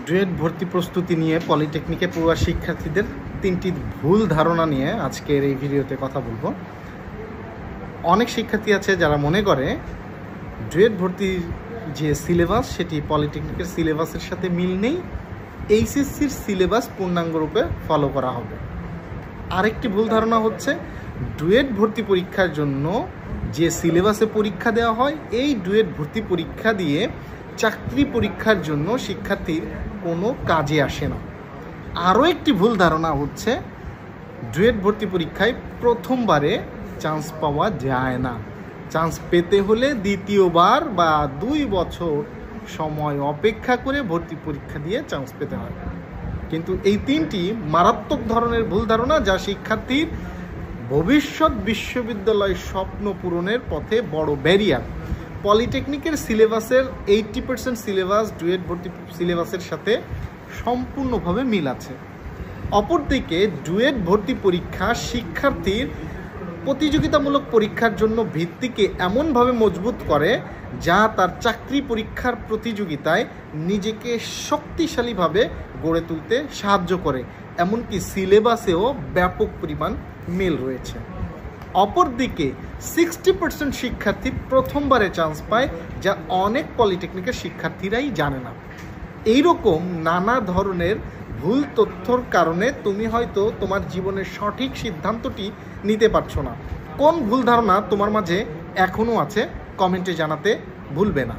Duet ভর্তি প্রস্তুতি নিয়ে পলিটেকনিকে পড়ুয়া শিক্ষার্থীদের 3টি ভুল ধারণা নিয়ে আজকের এই ভিডিওতে কথা বলবো। অনেক শিক্ষার্থী আছে যারা মনে করে ডুয়েট ভর্তির যে সিলেবাস সেটি পলিটেকনিকের সিলেবাসের সাথে মিল নেই, এইচএসসির সিলেবাস পূর্ণাঙ্গরূপে ফলো করা হবে। আরেকটি ভুল ধারণা হচ্ছে ডুয়েট ভর্তি পরীক্ষার জন্য যে সিলেবাসে পরীক্ষা দেওয়া হয় এই ডুয়েট ভর্তি পরীক্ষা দিয়ে চাকরি পরীক্ষার জন্য শিক্ষার্থীর কোনো কাজে আসে না। আরও একটি ভুল ধারণা হচ্ছে ডুয়েট ভর্তি পরীক্ষায় প্রথমবারে চান্স পাওয়া যায় না, চান্স পেতে হলে দ্বিতীয়বার বা 2 বছর সময় অপেক্ষা করে ভর্তি পরীক্ষা দিয়ে চান্স পেতে হয়। কিন্তু এই 3টি মারাত্মক ধরনের ভুল ধারণা যা শিক্ষার্থীর ভবিষ্যৎ বিশ্ববিদ্যালয় স্বপ্ন পূরণের পথে বড় ব্যারিয়ার। পলিটেকনিকের সিলেবাসের 80% সিলেবাস ডুয়েট ভর্তি সিলেবাসের সাথে সম্পূর্ণভাবে মিল আছে। অপরদিকে ডুয়েট ভর্তি পরীক্ষা শিক্ষার্থীর প্রতিযোগিতামূলক পরীক্ষার জন্য ভিত্তিকে এমনভাবে মজবুত করে যা তার চাকরি পরীক্ষার প্রতিযোগিতায় নিজেকে শক্তিশালীভাবে গড়ে তুলতে সাহায্য করে, এমনকি সিলেবাসেও ব্যাপক পরিমাণ মিল রয়েছে। অপরদিকে 60% শিক্ষার্থী প্রথমবারে চান্স পায়, যা অনেক পলিটেকনিকের শিক্ষার্থীরাই জানে না। এইরকম নানা ধরনের ভুল তথ্যর কারণে তুমি হয়তো তোমার জীবনের সঠিক সিদ্ধান্তটি নিতে পারছো না। কোন ভুল ধারণা তোমার মাঝে এখনও আছে কমেন্টে জানাতে ভুলবে না।